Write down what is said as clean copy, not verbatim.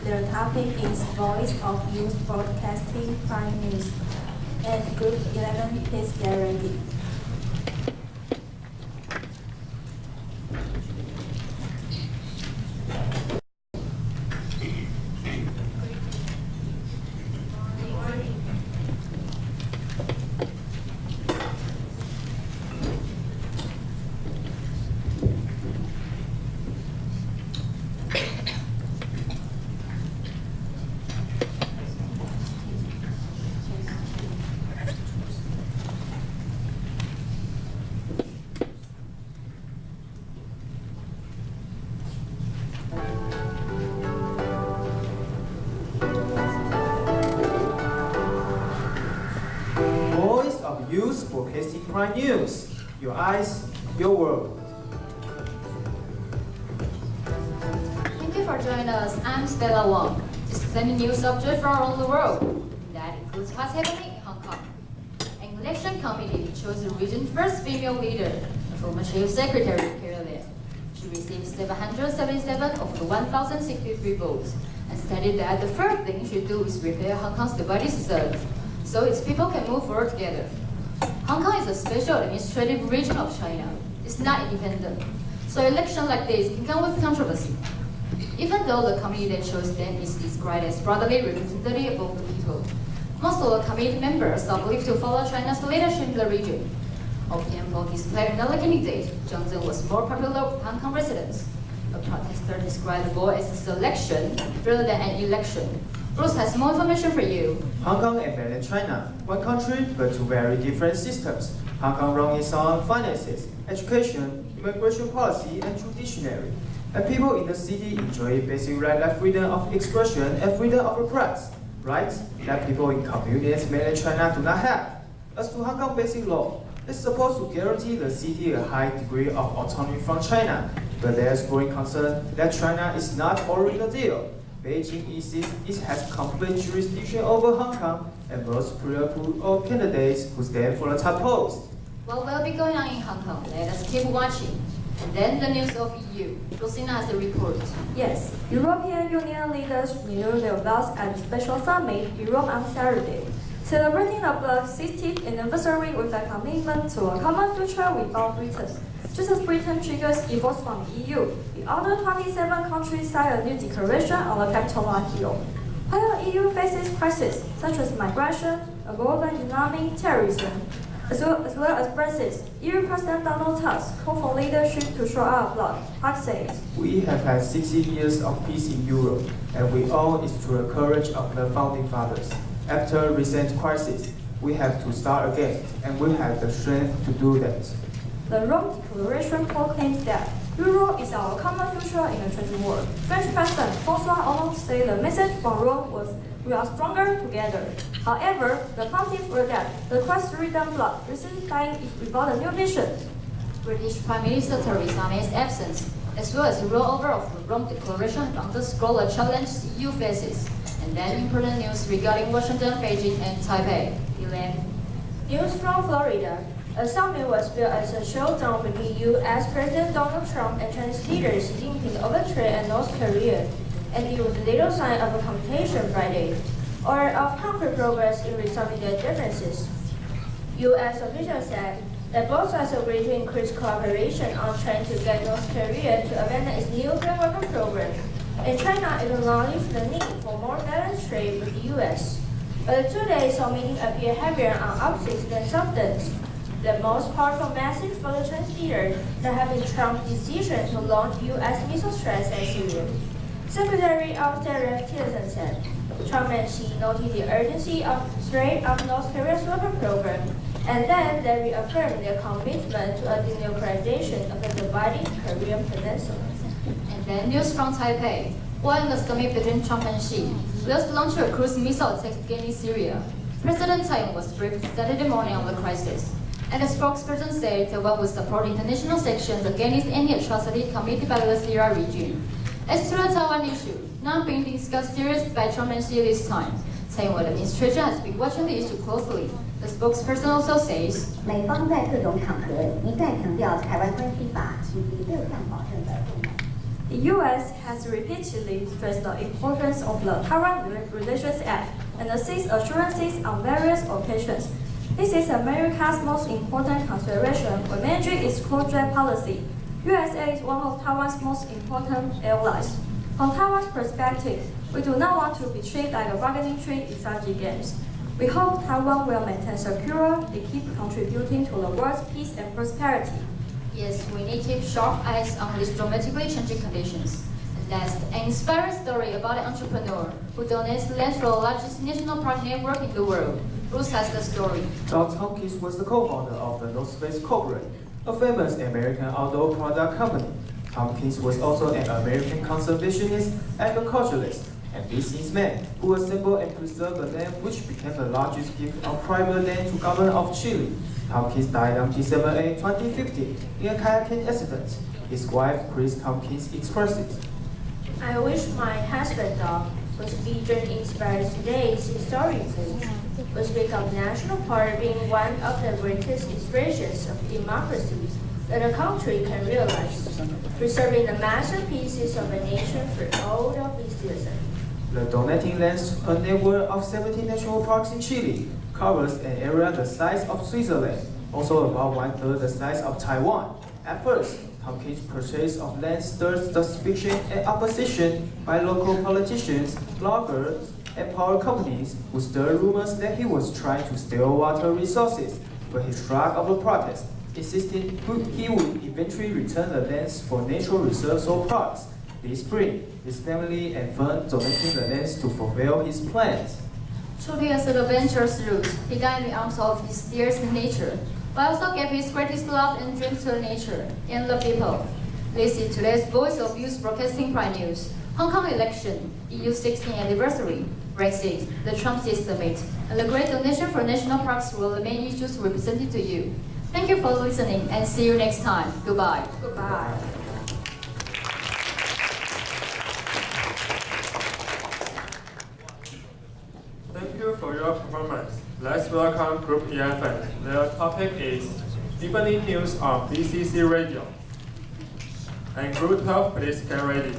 Their topic is Voice of Youth Broadcasting Prime News. And Group 11, please get ready. Youth Broadcasting Prime News. Your eyes, your world. Thank you for joining us. I'm Stella Wong. Discussing news subjects from around the world. That includes what's happening in Hong Kong. An election committee chose the region's first female leader, the former Chief Secretary Carrie Lam. She received 777 of the 1,063 votes and stated that the first thing she do is repair Hong Kong's divided society, so its people can move forward together. Hong Kong is a special administrative region of China. It's not independent, so elections like this can come with controversy. Even though the committee that chose them is described as broadly representative of the people, most of the committee members are believed to follow China's leadership in the region. Opinion poll displayed another candidate, Zhang Zhen, was more popular with Hong Kong residents. A protester described the vote as a selection rather than an election. Bruce has more information for you. Hong Kong and mainland China, one country but two very different systems. Hong Kong runs its own finances, education, immigration policy, and judiciary. And people in the city enjoy basic rights like freedom of expression and freedom of the press, rights that people in communities mainland China do not have. As to Hong Kong basic law, it's supposed to guarantee the city a high degree of autonomy from China, but there's growing concern that China is not following the deal. Beijing insists it has complete jurisdiction over Hong Kong and most pre-approved all candidates who stand for the top post. What will be going on in Hong Kong? Let us keep watching. And then the news of EU. Rosina has a report. Yes, European Union leaders renewed their vows at the special summit in Rome on Saturday, celebrating the 60th anniversary with a commitment to a common future without Britain. Just as Britain triggers efforts from the EU, the other 27 countries signed a new declaration on the Capitol Hill. While the EU faces crises such as migration, a global economic terrorism, as well as Brexit, EU President Donald Tusk called for leadership to show our blood. Tusk says, "We have had 60 years of peace in Europe, and we owe it to the courage of the founding fathers. After recent crises, we have to start again, and we have the strength to do that." The Rome Declaration proclaims that Europe is our common future in a changing world. French President François Hollande said the message from Rome was, "We are stronger together." However, the pontiff wrote that the Christ-ridden blood risks dying without a new vision. British Prime Minister Theresa May's absence, as well as the rollover of the Rome Declaration, underscore the challenge the EU faces. And then important news regarding Washington, Beijing, and Taipei. Elaine. News from Florida. A summit was billed as a showdown between U.S. President Donald Trump and Chinese leader Xi Jinping over trade and North Korea, and it was a little sign of a confrontation Friday, or of concrete progress in resolving their differences. U.S. officials said that both sides agreed to increase cooperation on trying to get North Korea to abandon its nuclear weapon program, and China acknowledged the need for more balanced trade with the U.S. But the 2 days of meeting appear heavier on optics than substance. The most powerful message for the Chinese leader that have been Trump's decision to launch U.S. missile strikes at Syria. Secretary of State Rex Tillerson said, Trump and Xi noted the urgency of threat of North Korea's weapon program, and then they reaffirmed their commitment to a denuclearization of the divided Korean peninsula. And then news from Taipei. While in the summit between Trump and Xi, those launched a cruise missile attack against Syria. President Tsai was briefed Saturday morning on the crisis. And the spokesperson said Taiwan would support international sanctions against any atrocity committed by the Syria regime. As to the Taiwan issue, not being discussed seriously by Trump and Xi this time, Taiwan administration has been watching the issue closely. The spokesperson also says, 美方在各种场合一再强调台湾关系法以及6项保证的重要。The U.S. has repeatedly stressed the importance of the Taiwan Relations Act and seeks assurances on various occasions. This is America's most important consideration when managing its cross-strait policy. USA is one of Taiwan's most important allies. From Taiwan's perspective, we do not want to be treated like a bargaining chip in such games. We hope Taiwan will maintain security and keep contributing to the world's peace and prosperity. Yes, we need to keep sharp eyes on these dramatically changing conditions. And last, an inspiring story about an entrepreneur who donates land for the largest national park network in the world. Bruce has the story. John Tompkins was the co-founder of the North Face Corporate, a famous American outdoor product company. Tompkins was also an American conservationist, agriculturalist, and businessman who assembled and preserved the land which became the largest gift of private land to government of Chile. Tompkins died on December 8, 2015 in a kayaking accident. His wife, Chris Tompkins, expressed it. I wish my husband dog was featured in today's historically. We speak of national park being one of the greatest expressions of democracy that a country can realize, preserving the masterpieces of a nation for all of its citizens. The donating lands, a network of 17 national parks in Chile, covers an area the size of Switzerland, also about one-third the size of Taiwan. At first, Tompkins' purchase of land stirred suspicion and opposition by local politicians, bloggers, and power companies who stirred rumors that he was trying to steal water resources, but he shrugged off the protest, insisting he would eventually return the lands for natural reserves or parks. This spring, his family and friends donating the lands to fulfill his plans. Truly as an adventurous route, he died in the arms of his dearest nature, but also gave his greatest love and dreams to nature and the people. This is today's Voice of Youth Broadcasting Prime News. Hong Kong election, EU 16th anniversary, Brexit, the Trump summit, and the great donation for national parks will remain issues represented to you. Thank you for listening and see you next time. Goodbye. Goodbye. Thank you for your performance. Let's welcome Group 11. Their topic is Evening News on BCC Radio. And Group 12, please get ready.